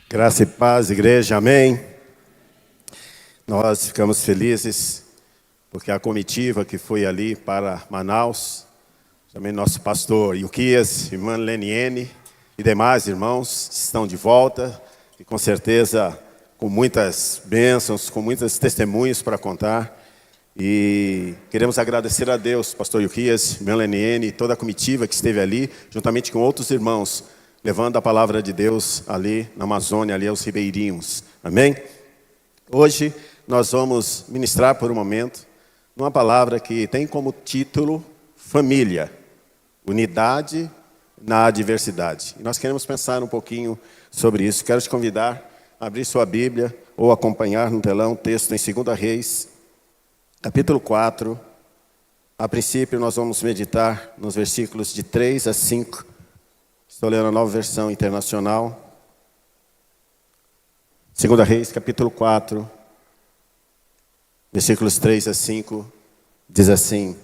Graça e paz, igreja, amém. Nós ficamos felizes porque a comitiva que foi ali para Manaus, também nosso pastor Ilquias, irmã Leniene e demais irmãos estão de volta e com certeza com muitas bênçãos, com muitos testemunhos para contar. E queremos agradecer a Deus, pastor Ilquias, irmã Leniene e toda a comitiva que esteve ali, juntamente com outros irmãos, levando a palavra de Deus ali na Amazônia, ali aos ribeirinhos. Amém? Hoje nós vamos ministrar por um momento uma palavra que tem como título família, unidade na adversidade. E nós queremos pensar um pouquinho sobre isso. Quero te convidar a abrir sua Bíblia ou acompanhar no telão o texto em 2 Reis, capítulo 4. A princípio nós vamos meditar nos versículos de 3 a 5. Estou lendo a Nova Versão Internacional. 2 Reis, capítulo 4, versículos 3 a 5, diz assim: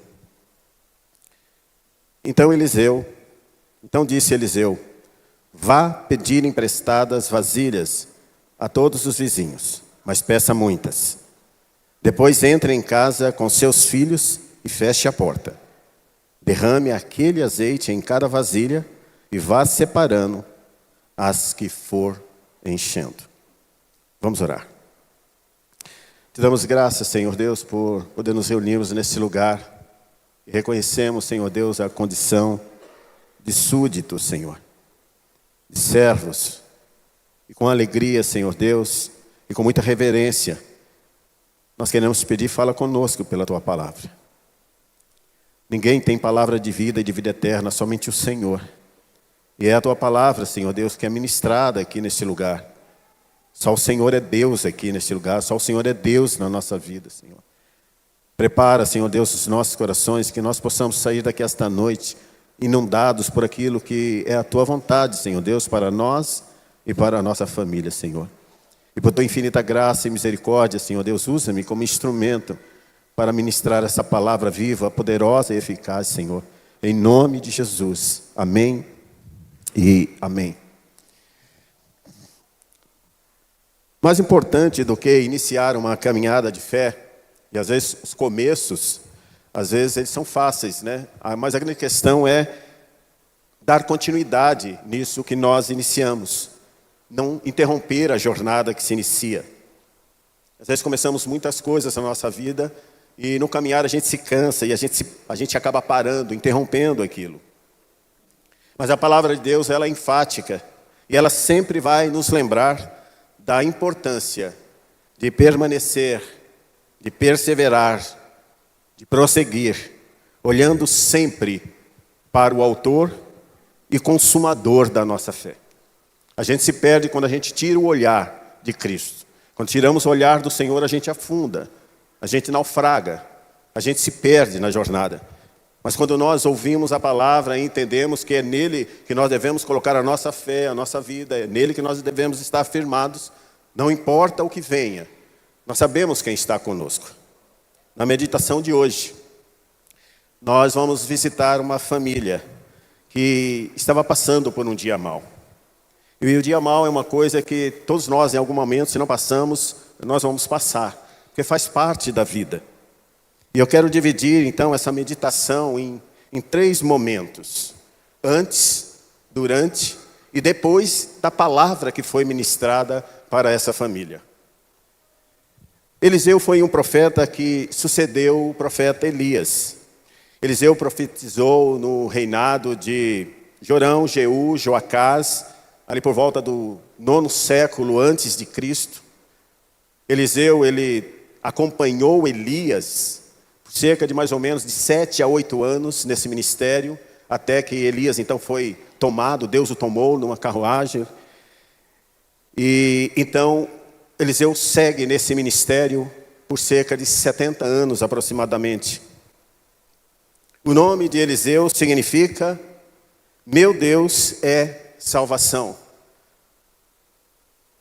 Então disse Eliseu, vá pedir emprestadas vasilhas a todos os vizinhos, mas peça muitas. Depois entre em casa com seus filhos e feche a porta. Derrame aquele azeite em cada vasilha e vá separando as que for enchendo. Vamos orar. Te damos graças, Senhor Deus, por poder nos reunirmos nesse lugar. E reconhecemos, Senhor Deus, a condição de súditos, Senhor, de servos. E com alegria, Senhor Deus, e com muita reverência, nós queremos te pedir, fala conosco pela Tua palavra. Ninguém tem palavra de vida e de vida eterna, somente o Senhor. E é a Tua palavra, Senhor Deus, que é ministrada aqui neste lugar. Só o Senhor é Deus aqui neste lugar, só o Senhor é Deus na nossa vida, Senhor. Prepara, Senhor Deus, os nossos corações, que nós possamos sair daqui esta noite inundados por aquilo que é a Tua vontade, Senhor Deus, para nós e para a nossa família, Senhor. E por Tua infinita graça e misericórdia, Senhor Deus, usa-me como instrumento para ministrar essa palavra viva, poderosa e eficaz, Senhor. Em nome de Jesus. Amém. E amém. Mais importante do que iniciar uma caminhada de fé, e às vezes os começos, às vezes eles são fáceis, né? Mas a grande questão é dar continuidade nisso que nós iniciamos. Não interromper a jornada que se inicia. Às vezes começamos muitas coisas na nossa vida e no caminhar a gente se cansa e a gente acaba parando, interrompendo aquilo. Mas a palavra de Deus, ela é enfática e ela sempre vai nos lembrar da importância de permanecer, de perseverar, de prosseguir, olhando sempre para o autor e consumador da nossa fé. A gente se perde quando a gente tira o olhar de Cristo. Quando tiramos o olhar do Senhor, a gente afunda, a gente naufraga, a gente se perde na jornada. Mas quando nós ouvimos a palavra e entendemos que é nele que nós devemos colocar a nossa fé, a nossa vida, é nele que nós devemos estar firmados, não importa o que venha, nós sabemos quem está conosco. Na meditação de hoje, nós vamos visitar uma família que estava passando por um dia mau. E o dia mau é uma coisa que todos nós, em algum momento, se não passamos, nós vamos passar, porque faz parte da vida. E eu quero dividir, então, essa meditação em 3 momentos. Antes, durante e depois da palavra que foi ministrada para essa família. Eliseu foi um profeta que sucedeu o profeta Elias. Eliseu profetizou no reinado de Jorão, Jeú, Joacás, ali por volta do 9º século antes de Cristo. Eliseu, ele acompanhou Elias cerca de mais ou menos de 7 a 8 anos nesse ministério, até que Elias então foi tomado, Deus o tomou numa carruagem. E então Eliseu segue nesse ministério por cerca de 70 anos aproximadamente. O nome de Eliseu significa meu Deus é salvação.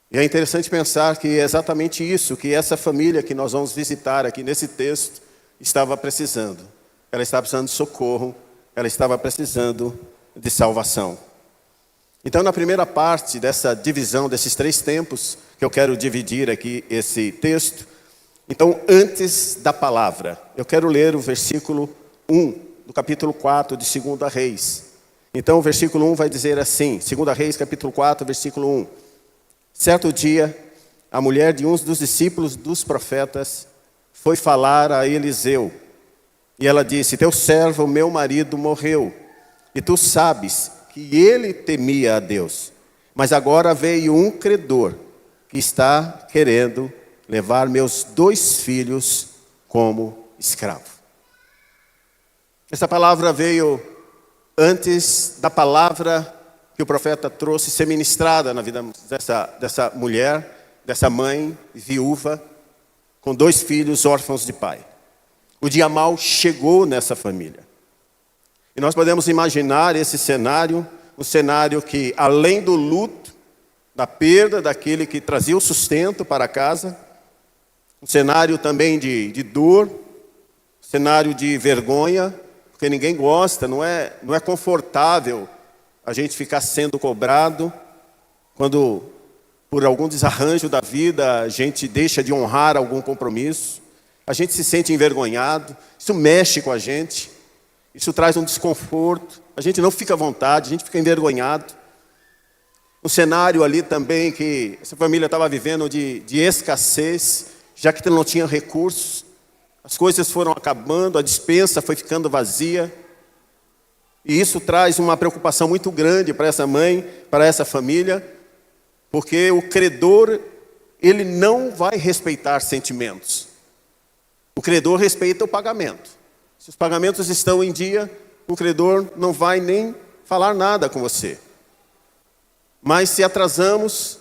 E é interessante pensar que é exatamente isso que essa família que nós vamos visitar aqui nesse texto estava precisando. Ela estava precisando de socorro, ela estava precisando de salvação. Então, na primeira parte dessa divisão desses 3 tempos, que eu quero dividir aqui esse texto, então, antes da palavra, eu quero ler o versículo 1 do capítulo 4 de 2 Reis. Então, o versículo 1 vai dizer assim, 2 Reis, capítulo 4, versículo 1. Certo dia, a mulher de um dos discípulos dos profetas foi falar a Eliseu. E ela disse: teu servo, meu marido, morreu. E tu sabes que ele temia a Deus. Mas agora veio um credor que está querendo levar meus 2 filhos como escravo. Essa palavra veio antes da palavra que o profeta trouxe ser ministrada na vida dessa mulher, dessa mãe viúva, com 2 filhos órfãos de pai. O dia mau chegou nessa família. E nós podemos imaginar esse cenário, um cenário que, além do luto, da perda daquele que trazia o sustento para casa, um cenário também de dor, cenário de vergonha, porque ninguém gosta, não é confortável a gente ficar sendo cobrado quando, por algum desarranjo da vida, a gente deixa de honrar algum compromisso, a gente se sente envergonhado, isso mexe com a gente, isso traz um desconforto, a gente não fica à vontade, a gente fica envergonhado. Um cenário ali também que essa família estava vivendo de escassez, já que não tinha recursos, as coisas foram acabando, a despensa foi ficando vazia. E isso traz uma preocupação muito grande para essa mãe, para essa família, porque o credor, ele não vai respeitar sentimentos. O credor respeita o pagamento. Se os pagamentos estão em dia, o credor não vai nem falar nada com você. Mas se atrasamos,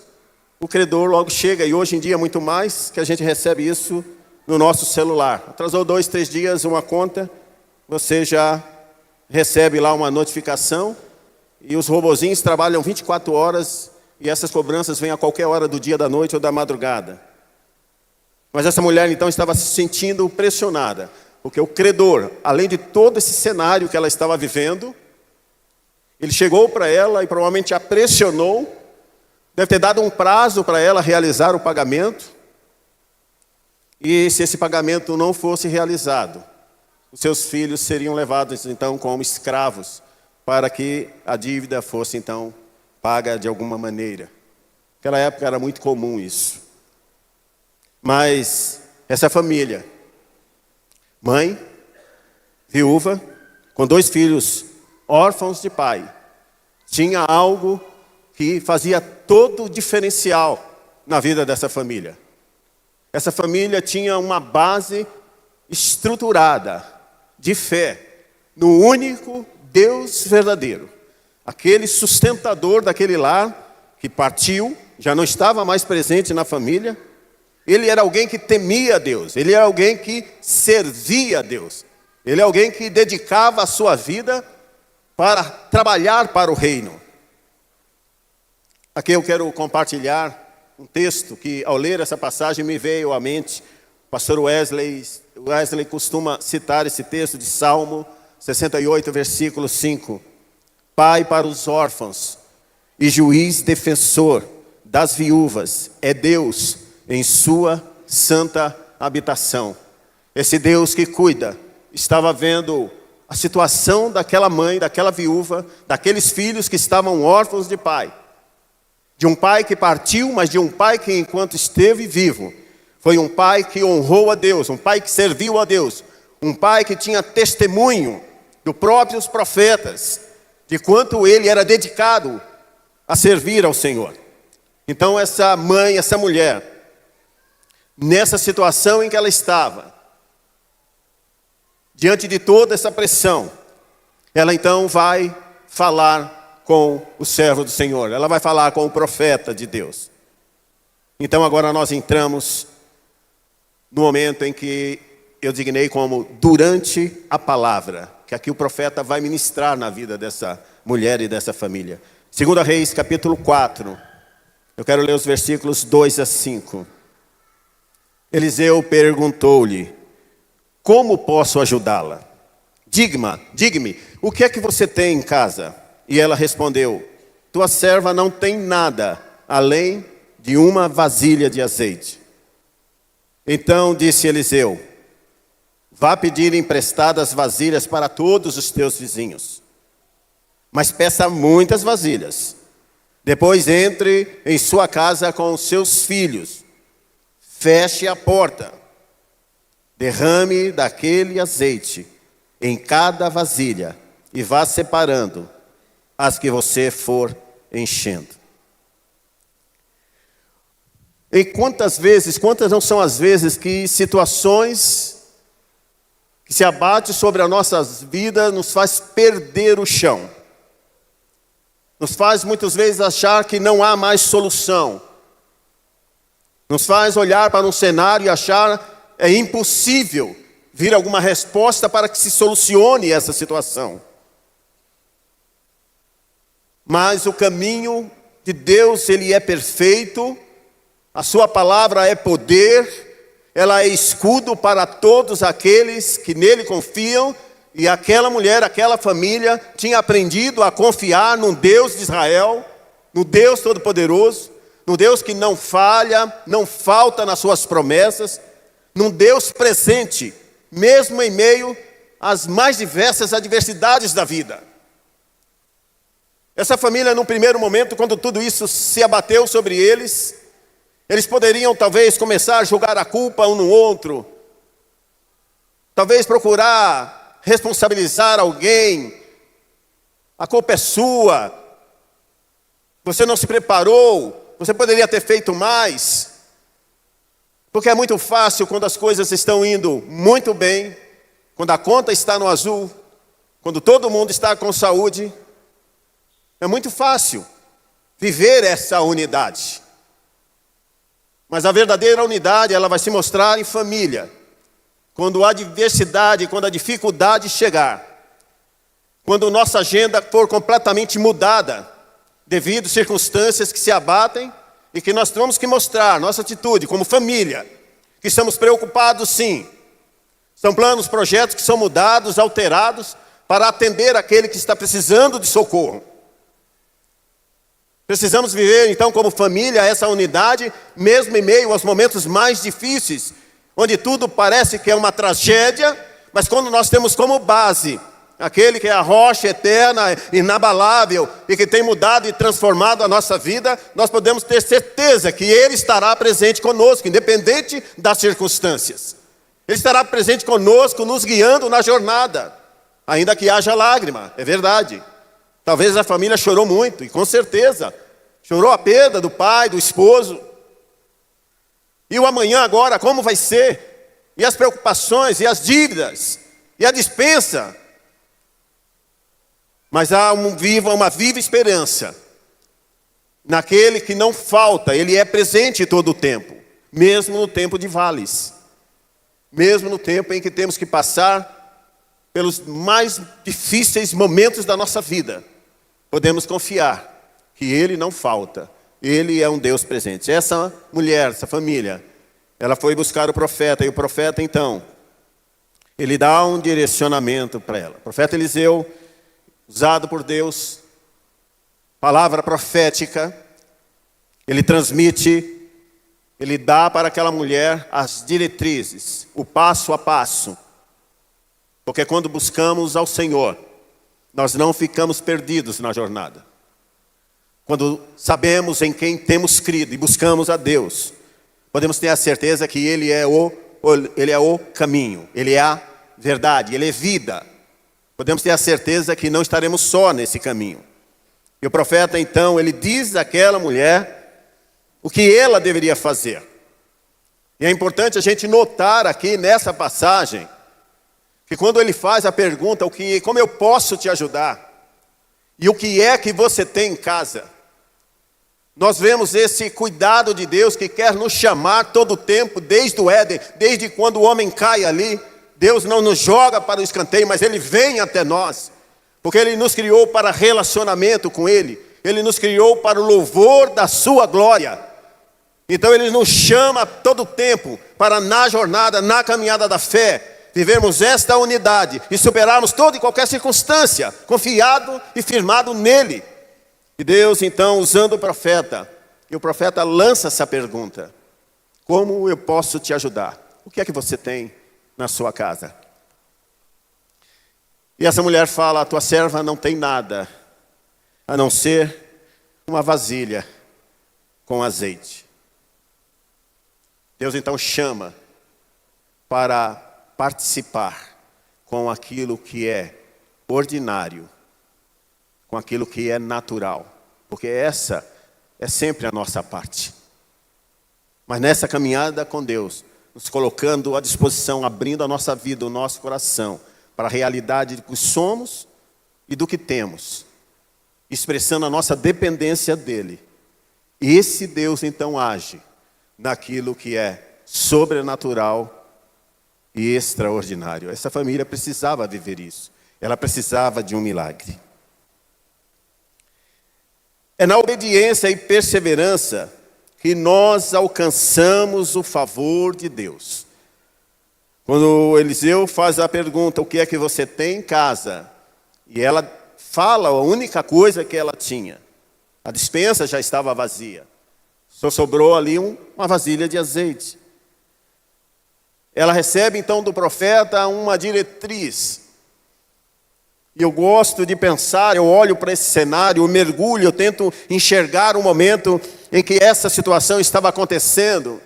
o credor logo chega, e hoje em dia muito mais, que a gente recebe isso no nosso celular. Atrasou 2, 3 dias uma conta, você já recebe lá uma notificação, e os robozinhos trabalham 24 horas, e essas cobranças vêm a qualquer hora do dia, da noite ou da madrugada. Mas essa mulher então estava se sentindo pressionada, porque o credor, além de todo esse cenário que ela estava vivendo, ele chegou para ela e provavelmente a pressionou, deve ter dado um prazo para ela realizar o pagamento. E se esse pagamento não fosse realizado, os seus filhos seriam levados então como escravos, para que a dívida fosse então paga de alguma maneira. Naquela época era muito comum isso. Mas essa família, mãe, viúva, com 2 filhos órfãos de pai, tinha algo que fazia todo o diferencial na vida dessa família. Essa família tinha uma base estruturada de fé no único Deus verdadeiro. Aquele sustentador daquele lar que partiu, já não estava mais presente na família. Ele era alguém que temia a Deus, ele era alguém que servia a Deus. Ele é alguém que dedicava a sua vida para trabalhar para o reino. Aqui eu quero compartilhar um texto que, ao ler essa passagem, me veio à mente. O pastor Wesley costuma citar esse texto de Salmo 68, versículo 5. Pai para os órfãos e juiz defensor das viúvas é Deus em sua santa habitação. Esse Deus que cuida, estava vendo a situação daquela mãe, daquela viúva, daqueles filhos que estavam órfãos de pai. De um pai que partiu, mas de um pai que, enquanto esteve vivo, foi um pai que honrou a Deus, um pai que serviu a Deus, um pai que tinha testemunho dos próprios profetas, de quanto ele era dedicado a servir ao Senhor. Então essa mãe, essa mulher, nessa situação em que ela estava, diante de toda essa pressão, ela então vai falar com o servo do Senhor, ela vai falar com o profeta de Deus. Então agora nós entramos no momento em que eu designei como durante a palavra, que aqui o profeta vai ministrar na vida dessa mulher e dessa família. 2 Reis, capítulo 4, eu quero ler os versículos 2 a 5. Eliseu perguntou-lhe: como posso ajudá-la? Diga-me, o que é que você tem em casa? E ela respondeu: tua serva não tem nada além de uma vasilha de azeite. Então disse Eliseu: vá pedir emprestadas vasilhas para todos os teus vizinhos, mas peça muitas vasilhas. Depois entre em sua casa com os seus filhos, feche a porta, derrame daquele azeite em cada vasilha e vá separando as que você for enchendo. E quantas não são as vezes que situações que se abatem sobre as nossas vidas nos faz perder o chão. Nos faz muitas vezes achar que não há mais solução. Nos faz olhar para um cenário e achar é impossível vir alguma resposta para que se solucione essa situação. Mas o caminho de Deus, ele é perfeito. A sua palavra é poder, ela é escudo para todos aqueles que nele confiam. E aquela mulher, aquela família tinha aprendido a confiar no Deus de Israel, no Deus Todo-Poderoso, no Deus que não falha, não falta nas suas promessas, num Deus presente, mesmo em meio às mais diversas adversidades da vida. Essa família, num primeiro momento, quando tudo isso se abateu sobre eles poderiam talvez começar a jogar a culpa um no outro, talvez procurar responsabilizar alguém. A culpa é sua, você não se preparou, você poderia ter feito mais. Porque é muito fácil quando as coisas estão indo muito bem, quando a conta está no azul, quando todo mundo está com saúde, é muito fácil viver essa unidade. Mas a verdadeira unidade, ela vai se mostrar em família. Quando a adversidade, quando a dificuldade chegar. Quando nossa agenda for completamente mudada, devido a circunstâncias que se abatem, e que nós temos que mostrar nossa atitude como família, que estamos preocupados sim. São planos, projetos que são mudados, alterados, para atender aquele que está precisando de socorro. Precisamos viver, então, como família, essa unidade, mesmo em meio aos momentos mais difíceis, onde tudo parece que é uma tragédia, mas quando nós temos como base aquele que é a rocha eterna, inabalável, e que tem mudado e transformado a nossa vida, nós podemos ter certeza que Ele estará presente conosco, independente das circunstâncias. Ele estará presente conosco, nos guiando na jornada, ainda que haja lágrima, é verdade. Talvez a família chorou muito, e com certeza, chorou a perda do pai, do esposo. E o amanhã agora, como vai ser? E as preocupações, e as dívidas, e a despensa. Mas há uma viva esperança naquele que não falta, Ele é presente todo o tempo, mesmo no tempo de vales, mesmo no tempo em que temos que passar pelos mais difíceis momentos da nossa vida. Podemos confiar que Ele não falta, Ele é um Deus presente. Essa mulher, essa família, ela foi buscar o profeta, e o profeta então, ele dá um direcionamento para ela. O profeta Eliseu, usado por Deus, palavra profética, ele transmite, ele dá para aquela mulher as diretrizes, o passo a passo. Porque quando buscamos ao Senhor, nós não ficamos perdidos na jornada. Quando sabemos em quem temos crido e buscamos a Deus, podemos ter a certeza que Ele é o caminho, Ele é a verdade, Ele é vida. Podemos ter a certeza que não estaremos só nesse caminho. E o profeta então, ele diz àquela mulher o que ela deveria fazer. E é importante a gente notar aqui nessa passagem, que quando ele faz a pergunta, como eu posso te ajudar? E o que é que você tem em casa? Nós vemos esse cuidado de Deus que quer nos chamar todo o tempo, desde o Éden, desde quando o homem cai ali. Deus não nos joga para o escanteio, mas Ele vem até nós. Porque Ele nos criou para relacionamento com Ele. Ele nos criou para o louvor da sua glória. Então Ele nos chama todo o tempo para na jornada, na caminhada da fé, vivermos esta unidade e superarmos toda e qualquer circunstância, confiado e firmado nele. E Deus, então, usando o profeta, e o profeta lança essa pergunta: como eu posso te ajudar? O que é que você tem na sua casa? E essa mulher fala: a tua serva não tem nada, a não ser uma vasilha com azeite. Deus então chama para participar com aquilo que é ordinário, com aquilo que é natural, porque essa é sempre a nossa parte. Mas nessa caminhada com Deus, nos colocando à disposição, abrindo a nossa vida, o nosso coração, para a realidade do que somos e do que temos, expressando a nossa dependência dEle. E esse Deus então age naquilo que é sobrenatural e extraordinário. Essa família precisava viver isso. Ela precisava de um milagre. É na obediência e perseverança que nós alcançamos o favor de Deus. Quando Eliseu faz a pergunta: o que é que você tem em casa? E ela fala a única coisa que ela tinha. A despensa já estava vazia. Só sobrou ali uma vasilha de azeite. Ela recebe então do profeta uma diretriz. E eu gosto de pensar, eu olho para esse cenário, eu mergulho, eu tento enxergar o momento em que essa situação estava acontecendo.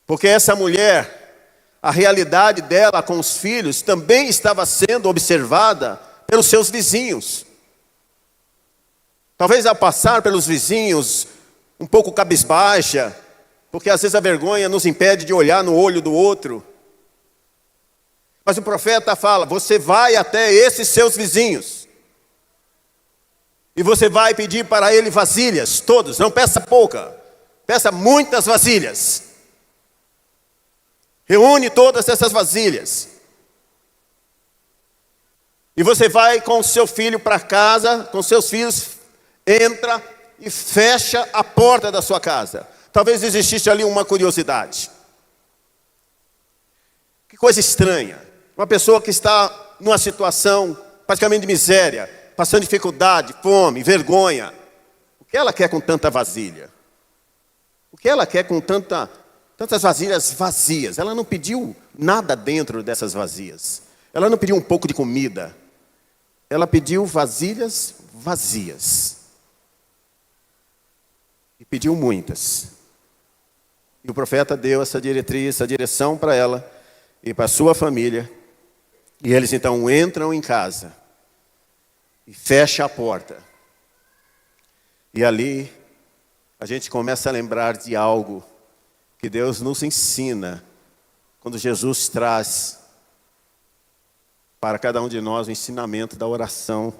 Porque essa mulher, a realidade dela com os filhos também estava sendo observada pelos seus vizinhos. Talvez ao passar pelos vizinhos, um pouco cabisbaixa, porque às vezes a vergonha nos impede de olhar no olho do outro. Mas o profeta fala: você vai até esses seus vizinhos, e você vai pedir para ele vasilhas, todos, não peça pouca, peça muitas vasilhas. Reúne todas essas vasilhas. E você vai com seu filho para casa, com seus filhos, entra e fecha a porta da sua casa. Talvez existisse ali uma curiosidade. Que coisa estranha. Uma pessoa que está numa situação praticamente de miséria, passando dificuldade, fome, vergonha. O que ela quer com tanta vasilha? O que ela quer com tantas vasilhas vazias? Ela não pediu nada dentro dessas vazias. Ela não pediu um pouco de comida. Ela pediu vasilhas vazias. E pediu muitas. E o profeta deu essa diretriz, essa direção para ela e para a sua família. E eles então entram em casa e fecham a porta. E ali a gente começa a lembrar de algo que Deus nos ensina quando Jesus traz para cada um de nós o ensinamento da oração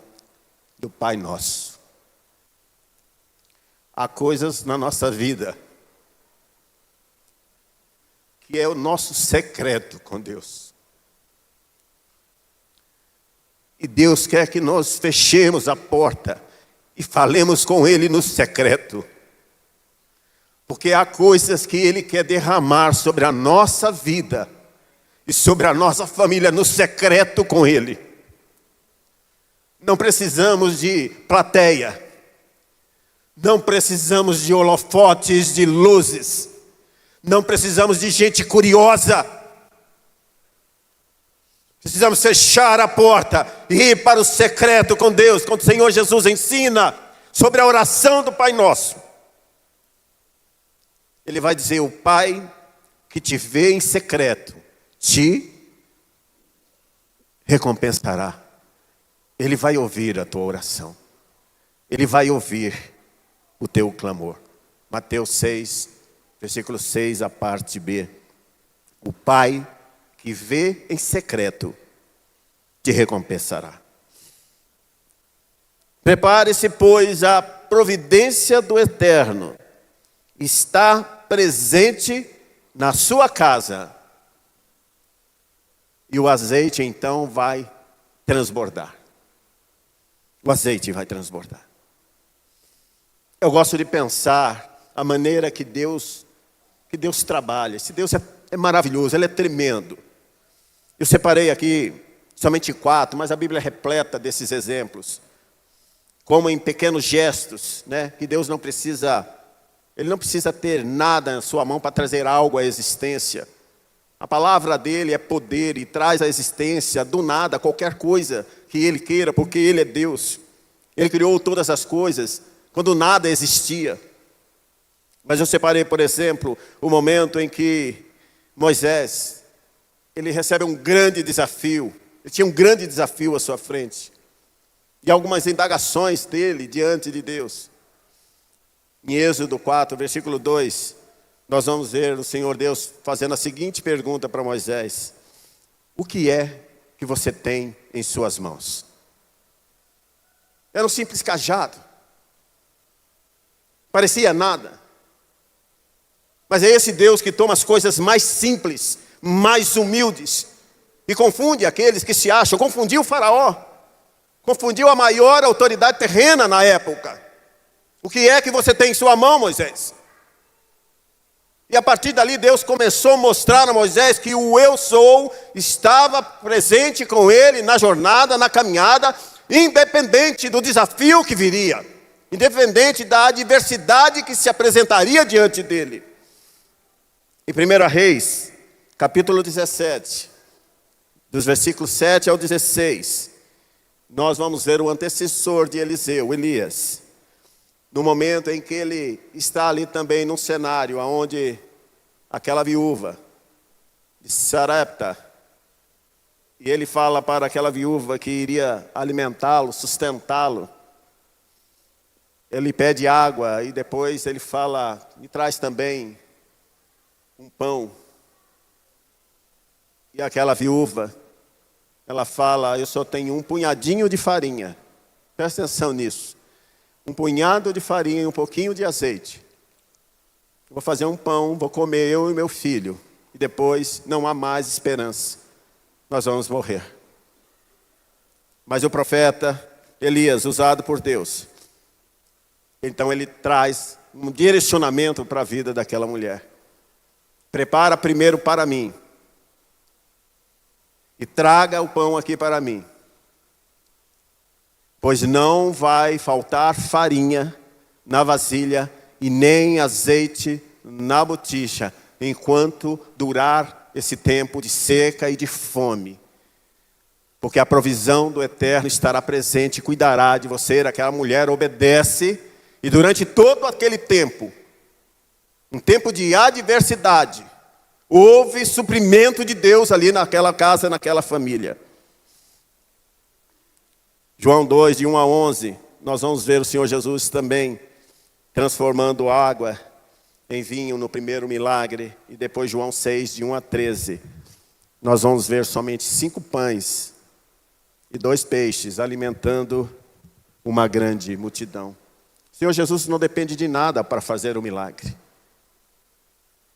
do Pai Nosso. Há coisas na nossa vida que é o nosso secreto com Deus. E Deus quer que nós fechemos a porta e falemos com Ele no secreto. Porque há coisas que Ele quer derramar sobre a nossa vida e sobre a nossa família no secreto com Ele. Não precisamos de plateia. Não precisamos de holofotes, de luzes. Não precisamos de gente curiosa. Precisamos fechar a porta e ir para o secreto com Deus, quando o Senhor Jesus ensina sobre a oração do Pai Nosso. Ele vai dizer: o Pai que te vê em secreto, te recompensará. Ele vai ouvir a tua oração. Ele vai ouvir o teu clamor. Mateus 6, versículo 6, a parte B. O Pai que vê em secreto, te recompensará. Prepare-se, pois, a providência do Eterno está presente na sua casa. E o azeite, então, vai transbordar. O azeite vai transbordar. Eu gosto de pensar a maneira que Deus trabalha. Esse Deus é maravilhoso, Ele é tremendo. Eu separei aqui somente 4, mas a Bíblia é repleta desses exemplos. como em pequenos gestos, né? Que Deus Ele não precisa ter nada na sua mão para trazer algo à existência. A palavra dele é poder e traz à existência do nada qualquer coisa que ele queira, porque ele é Deus. Ele criou todas as coisas quando nada existia. Mas eu separei, por exemplo, o momento em que Moisés, ele recebe um grande desafio. Ele tinha um grande desafio à sua frente. E algumas indagações dele diante de Deus. Em Êxodo 4, versículo 2, nós vamos ver o Senhor Deus fazendo a seguinte pergunta para Moisés: o que é que você tem em suas mãos? Era um simples cajado. Parecia nada. Mas é esse Deus que toma as coisas mais simples, mais humildes, e confunde aqueles que se acham. Confundiu o faraó. Confundiu a maior autoridade terrena na época. O que é que você tem em sua mão, Moisés? E a partir dali Deus começou a mostrar a Moisés que o eu sou estava presente com ele na jornada, na caminhada, independente do desafio que viria, independente da adversidade que se apresentaria diante dele. Em 1 Reis, capítulo 17, dos versículos 7 ao 16, nós vamos ver o antecessor de Eliseu, Elias. No momento em que ele está ali também num cenário onde aquela viúva de Sarepta, e ele fala para aquela viúva que iria alimentá-lo, sustentá-lo. Ele pede água e depois ele fala, me traz também um pão. E aquela viúva, ela fala, eu só tenho um punhadinho de farinha. Presta atenção nisso. Um punhado de farinha e um pouquinho de azeite. Vou fazer um pão, vou comer eu e meu filho. E depois não há mais esperança. Nós vamos morrer. Mas o profeta Elias, usado por Deus, então ele traz um direcionamento para a vida daquela mulher. Prepara primeiro para mim. E traga o pão aqui para mim. Pois não vai faltar farinha na vasilha e nem azeite na botija, enquanto durar esse tempo de seca e de fome. Porque a provisão do Eterno estará presente e cuidará de você. Aquela mulher obedece e durante todo aquele tempo, um tempo de adversidade, houve suprimento de Deus ali naquela casa, naquela família. João 2, de 1 a 11, nós vamos ver o Senhor Jesus também transformando água em vinho no primeiro milagre. E depois João 6, de 1 a 13, nós vamos ver somente 5 pães e 2 peixes alimentando uma grande multidão. O Senhor Jesus não depende de nada para fazer o milagre.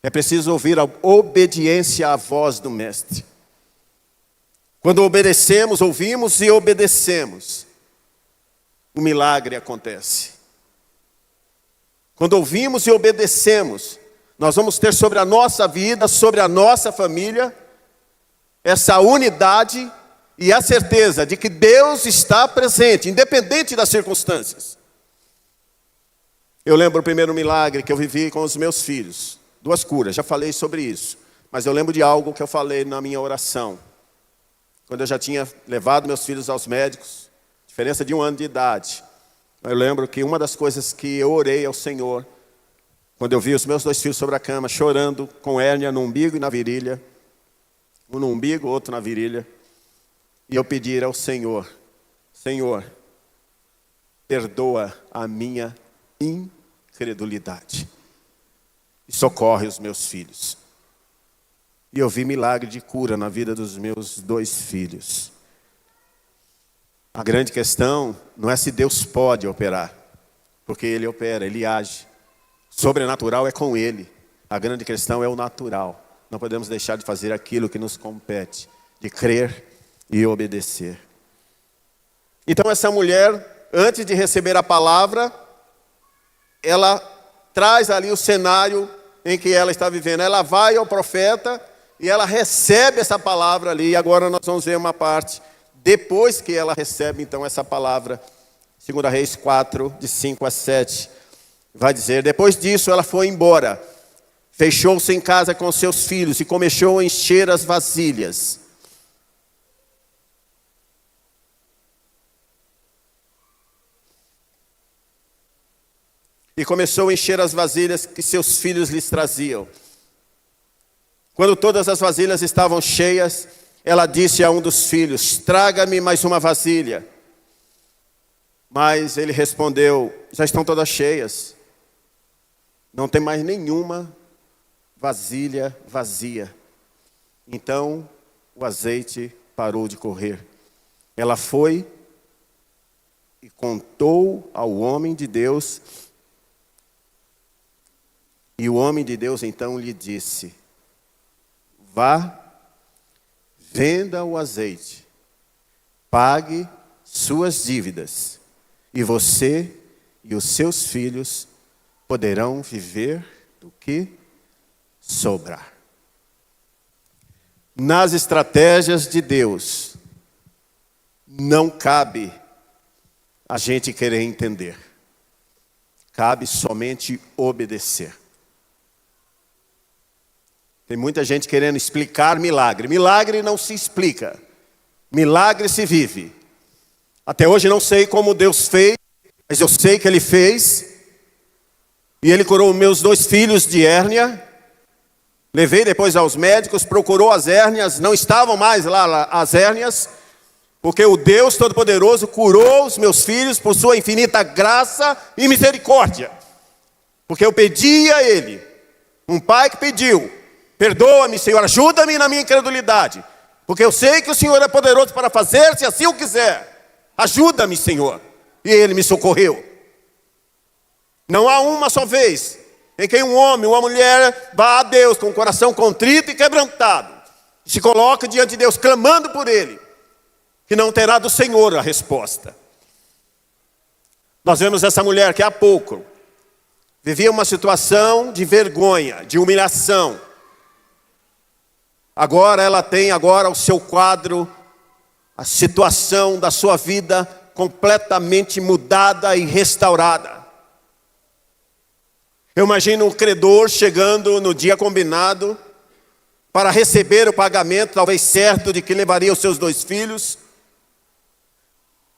É preciso ouvir a obediência à voz do Mestre. Quando obedecemos, ouvimos e obedecemos, o milagre acontece. Quando ouvimos e obedecemos, nós vamos ter sobre a nossa vida, sobre a nossa família, essa unidade e a certeza de que Deus está presente, independente das circunstâncias. Eu lembro o primeiro milagre que eu vivi com os meus filhos. 2 curas, já falei sobre isso. Mas eu lembro de algo que eu falei na minha oração. Quando eu já tinha levado meus filhos aos médicos, diferença de 1 ano de idade. Eu lembro que uma das coisas que eu orei ao Senhor, quando eu vi os meus 2 filhos sobre a cama, chorando, com hérnia no umbigo e na virilha, um no umbigo, outro na virilha, e eu pedi ao Senhor, Senhor, perdoa a minha incredulidade e socorre os meus filhos. E eu vi milagre de cura na vida dos meus 2 filhos. A grande questão não é se Deus pode operar, porque Ele opera, Ele age. Sobrenatural é com Ele. A grande questão é o natural. Não podemos deixar de fazer aquilo que nos compete, de crer e obedecer. Então essa mulher, antes de receber a palavra, ela traz ali o cenário em que ela está vivendo. Ela vai ao profeta e ela recebe essa palavra ali. E agora nós vamos ver uma parte, depois que ela recebe então essa palavra, 2 Reis 4, de 5 a 7. Vai dizer: depois disso ela foi embora, fechou-se em casa com seus filhos e começou a encher as vasilhas. E começou a encher as vasilhas que seus filhos lhes traziam. Quando todas as vasilhas estavam cheias, ela disse a um dos filhos: traga-me mais uma vasilha. Mas ele respondeu: já estão todas cheias. Não tem mais nenhuma vasilha vazia. Então o azeite parou de correr. Ela foi e contou ao homem de Deus. E o homem de Deus então lhe disse: vá, venda o azeite, pague suas dívidas, e você e os seus filhos poderão viver do que sobrar. Nas estratégias de Deus, não cabe a gente querer entender. Cabe somente obedecer. Tem muita gente querendo explicar milagre. Milagre não se explica. Milagre se vive. Até hoje não sei como Deus fez, mas eu sei que Ele fez. E Ele curou meus 2 filhos de hérnia. Levei depois aos médicos, procurou as hérnias. Não estavam mais lá as hérnias. Porque o Deus Todo-Poderoso curou os meus filhos por sua infinita graça e misericórdia. Porque eu pedi a Ele, um pai que pediu: perdoa-me, Senhor, ajuda-me na minha incredulidade. Porque eu sei que o Senhor é poderoso para fazer, se assim o quiser. Ajuda-me, Senhor. E Ele me socorreu. Não há uma só vez em que um homem, uma mulher, vá a Deus com o coração contrito e quebrantado, e se coloca diante de Deus, clamando por Ele, que não terá do Senhor a resposta. Nós vemos essa mulher que há pouco vivia uma situação de vergonha, de humilhação. Agora ela tem o seu quadro, a situação da sua vida completamente mudada e restaurada. Eu imagino o credor chegando no dia combinado para receber o pagamento, talvez certo, de que levaria os seus 2 filhos.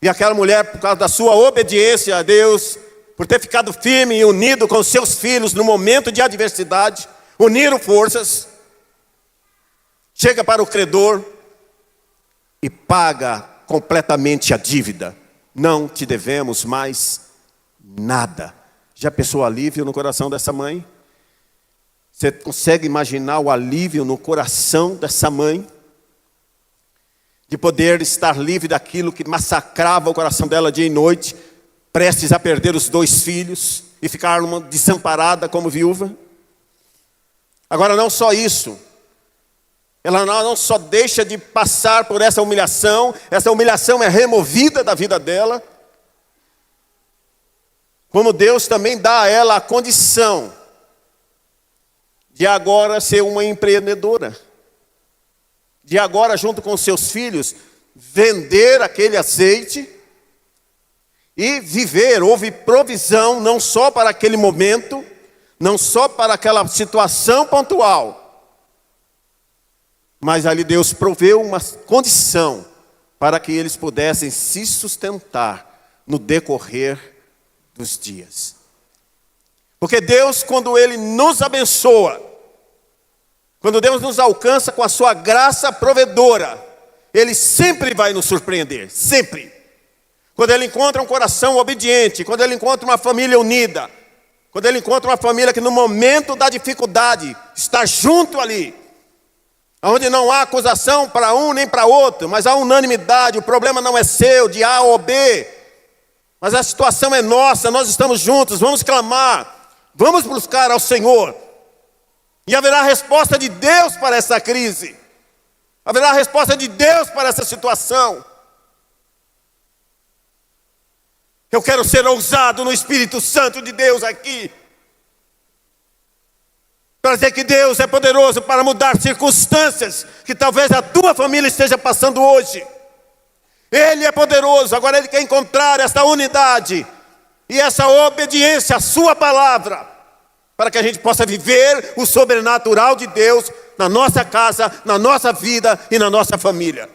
E aquela mulher, por causa da sua obediência a Deus, por ter ficado firme e unido com os seus filhos no momento de adversidade, uniram forças, chega para o credor e paga completamente a dívida. Não te devemos mais nada. Já pensou o alívio no coração dessa mãe? Você consegue imaginar o alívio no coração dessa mãe? De poder estar livre daquilo que massacrava o coração dela dia e noite, prestes a perder os 2 filhos e ficar desamparada como viúva. Agora não só isso, ela não só deixa de passar por essa humilhação é removida da vida dela, como Deus também dá a ela a condição de agora ser uma empreendedora, de agora junto com seus filhos, vender aquele azeite e viver. Houve provisão não só para aquele momento, não só para aquela situação pontual, mas ali Deus proveu uma condição para que eles pudessem se sustentar no decorrer dos dias. Porque Deus, quando Ele nos abençoa, quando Deus nos alcança com a sua graça provedora, Ele sempre vai nos surpreender, sempre. Quando Ele encontra um coração obediente, quando Ele encontra uma família unida, quando Ele encontra uma família que no momento da dificuldade está junto ali, onde não há acusação para um nem para outro, mas há unanimidade, o problema não é seu, de A ou B, mas a situação é nossa, nós estamos juntos, vamos clamar, vamos buscar ao Senhor. E haverá resposta de Deus para essa crise. Haverá resposta de Deus para essa situação. Eu quero ser ousado no Espírito Santo de Deus aqui, para dizer que Deus é poderoso para mudar circunstâncias que talvez a tua família esteja passando hoje. Ele é poderoso. Agora Ele quer encontrar essa unidade e essa obediência à sua palavra, para que a gente possa viver o sobrenatural de Deus na nossa casa, na nossa vida e na nossa família.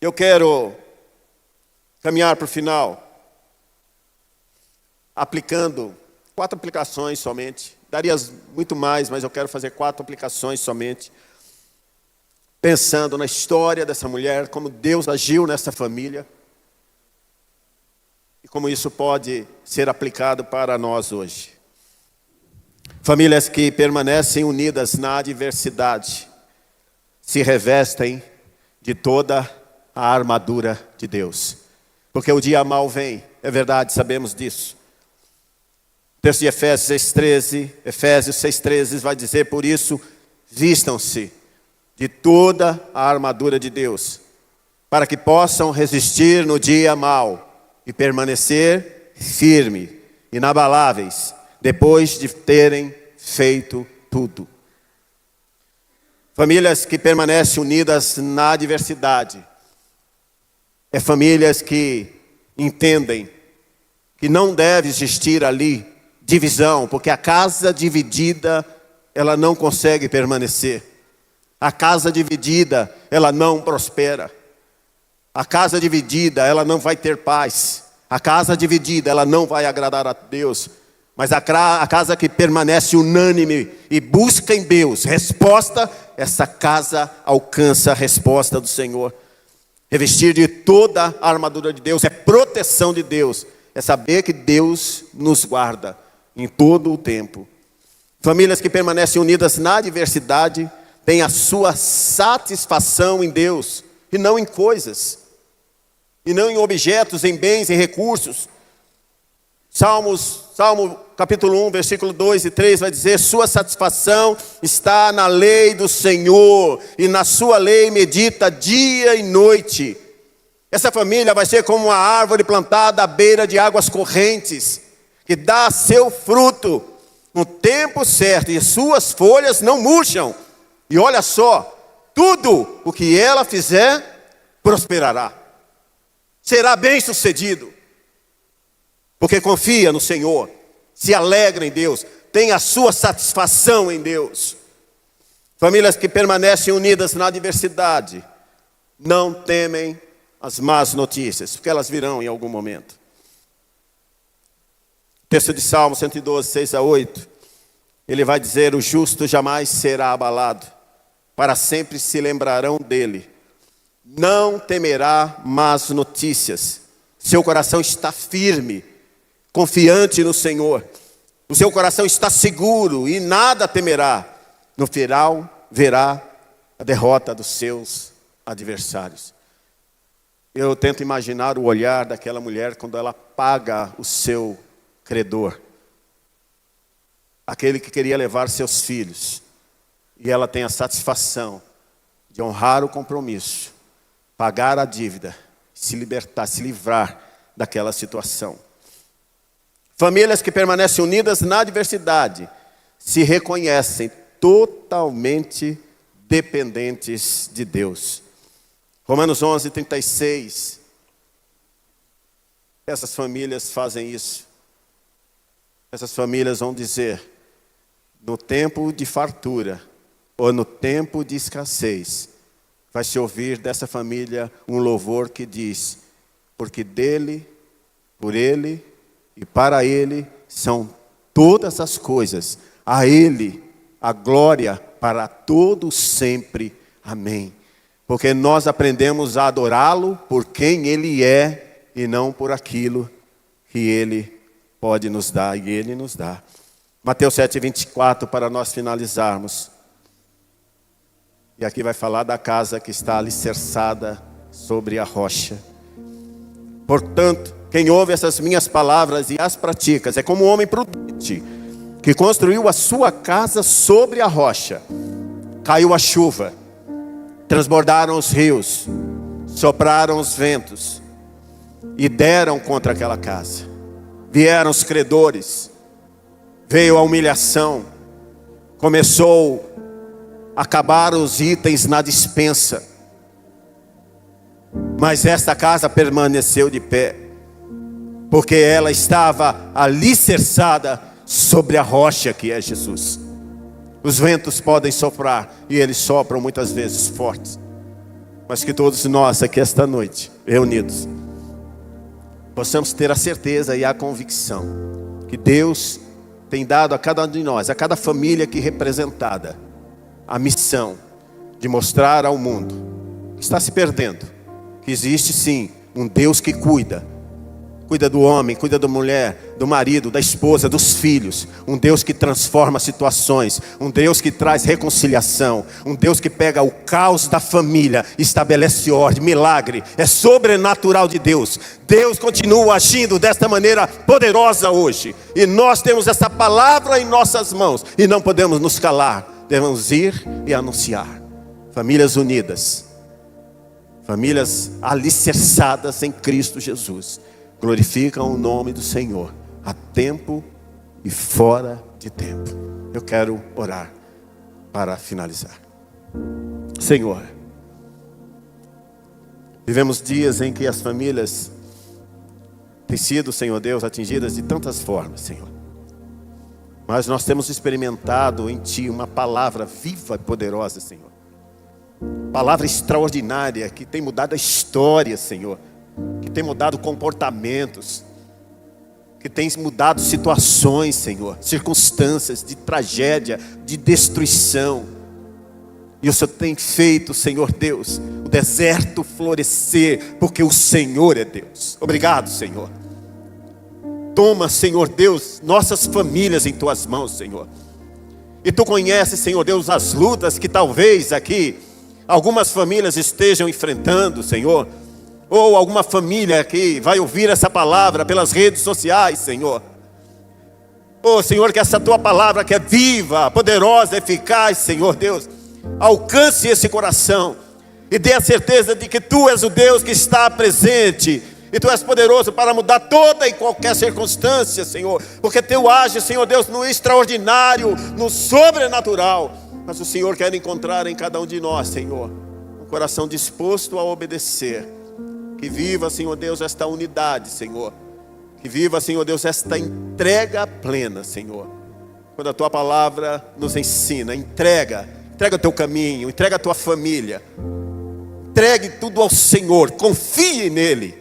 Eu quero caminhar para o final, aplicando 4 aplicações somente. Daria muito mais, mas eu quero fazer 4 aplicações somente. Pensando na história dessa mulher, como Deus agiu nessa família. E como isso pode ser aplicado para nós hoje. Famílias que permanecem unidas na adversidade se revestem de toda a armadura de Deus. Porque o dia mau vem, é verdade, sabemos disso. O texto de Efésios 6,13 vai dizer: por isso, vistam-se de toda a armadura de Deus, para que possam resistir no dia mau e permanecer firme, inabaláveis, depois de terem feito tudo. Famílias que permanecem unidas na adversidade, é famílias que entendem que não deve existir ali divisão, porque a casa dividida, ela não consegue permanecer. A casa dividida, ela não prospera. A casa dividida, ela não vai ter paz. A casa dividida, ela não vai agradar a Deus. Mas a casa que permanece unânime e busca em Deus resposta, essa casa alcança a resposta do Senhor. Revestir de toda a armadura de Deus é proteção de Deus. É saber que Deus nos guarda em todo o tempo. Famílias que permanecem unidas na adversidade têm a sua satisfação em Deus e não em coisas, e não em objetos, em bens, em recursos. Salmo capítulo 1, versículo 2 e 3 vai dizer: sua satisfação está na lei do Senhor, e na sua lei medita dia e noite. Essa família vai ser como uma árvore plantada à beira de águas correntes, que dá seu fruto no tempo certo, e suas folhas não murcham. E olha só, tudo o que ela fizer, prosperará. Será bem sucedido. Porque confia no Senhor, se alegra em Deus, tem a sua satisfação em Deus. Famílias que permanecem unidas na adversidade, não temem as más notícias, porque elas virão em algum momento. Texto de Salmo 112, 6-8, ele vai dizer: o justo jamais será abalado, para sempre se lembrarão dele. Não temerá más notícias, seu coração está firme, confiante no Senhor. O seu coração está seguro e nada temerá. No final verá a derrota dos seus adversários. Eu tento imaginar o olhar daquela mulher quando ela paga o seu credor, aquele que queria levar seus filhos, e ela tem a satisfação de honrar o compromisso, pagar a dívida, se libertar, se livrar daquela situação. Famílias que permanecem unidas na adversidade se reconhecem totalmente dependentes de Deus. Romanos 11, 36. Essas famílias fazem isso. Essas famílias vão dizer: no tempo de fartura ou no tempo de escassez, vai se ouvir dessa família um louvor que diz: porque dele, por ele e para ele são todas as coisas, a ele a glória para todo sempre. Amém. Porque nós aprendemos a adorá-lo por quem ele é e não por aquilo que ele pode nos dar, e ele nos dá. Mateus 7:24, para nós finalizarmos. E aqui vai falar da casa que está alicerçada sobre a rocha. Portanto, quem ouve essas minhas palavras e as pratica é como um homem prudente, que construiu a sua casa sobre a rocha. Caiu a chuva, transbordaram os rios, sopraram os ventos e deram contra aquela casa. Vieram os credores, veio a humilhação, começou a acabar os itens na despensa. Mas esta casa permaneceu de pé, porque ela estava alicerçada sobre a rocha que é Jesus. Os ventos podem soprar, e eles sopram muitas vezes fortes. Mas que todos nós aqui esta noite, reunidos, possamos ter a certeza e a convicção que Deus tem dado a cada um de nós, a cada família aqui representada, a missão de mostrar ao mundo que está se perdendo, que existe sim um Deus que cuida do homem, cuida da mulher, do marido, da esposa, dos filhos. Um Deus que transforma situações, um Deus que traz reconciliação, um Deus que pega o caos da família, estabelece ordem, milagre. É sobrenatural de Deus. Deus continua agindo desta maneira poderosa hoje, e nós temos essa palavra em nossas mãos, e não podemos nos calar. Devemos ir e anunciar. Famílias unidas, famílias alicerçadas em Cristo Jesus, glorificam o nome do Senhor, a tempo e fora de tempo. Eu quero orar para finalizar. Senhor, vivemos dias em que as famílias têm sido, Senhor Deus, atingidas de tantas formas, Senhor. Mas nós temos experimentado em Ti uma palavra viva e poderosa, Senhor. Palavra extraordinária que tem mudado a história, Senhor. Que tem mudado comportamentos, que tem mudado situações, Senhor, circunstâncias de tragédia, de destruição. E o Senhor tem feito, Senhor Deus, o deserto florescer, porque o Senhor é Deus. Obrigado, Senhor. Toma, Senhor Deus, nossas famílias em Tuas mãos, Senhor. E Tu conheces, Senhor Deus, as lutas que talvez aqui algumas famílias estejam enfrentando, Senhor. Ou alguma família que vai ouvir essa palavra pelas redes sociais, Senhor. Oh, Senhor, que essa Tua palavra que é viva, poderosa, eficaz, Senhor Deus, alcance esse coração e dê a certeza de que Tu és o Deus que está presente. E Tu és poderoso para mudar toda e qualquer circunstância, Senhor. Porque Tu age, Senhor Deus, no extraordinário, no sobrenatural. Mas o Senhor quer encontrar em cada um de nós, Senhor, um coração disposto a obedecer. Que viva, Senhor Deus, esta unidade, Senhor. Que viva, Senhor Deus, esta entrega plena, Senhor. Quando a Tua palavra nos ensina, entrega o Teu caminho, entrega a Tua família. Entregue tudo ao Senhor, confie nele,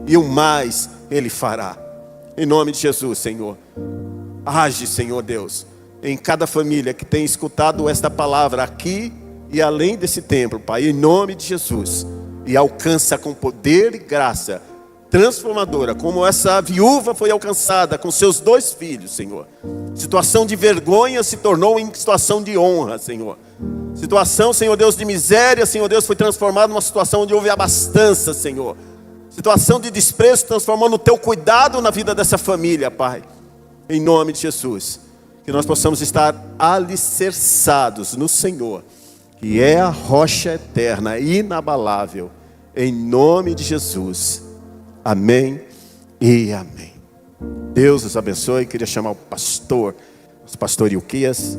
e o mais Ele fará. Em nome de Jesus, Senhor. Age, Senhor Deus, em cada família que tem escutado esta palavra aqui e além desse templo, Pai, em nome de Jesus. E alcança com poder e graça transformadora, como essa viúva foi alcançada com seus 2 filhos, Senhor. Situação de vergonha se tornou em situação de honra, Senhor. Situação, Senhor Deus, de miséria, Senhor Deus, foi transformada numa situação onde houve abastança, Senhor. Situação de desprezo se transformou no Teu cuidado na vida dessa família, Pai. Em nome de Jesus. Que nós possamos estar alicerçados no Senhor, que é a rocha eterna, inabalável, em nome de Jesus. Amém e amém. Deus os abençoe. Queria chamar o pastor Ilquias.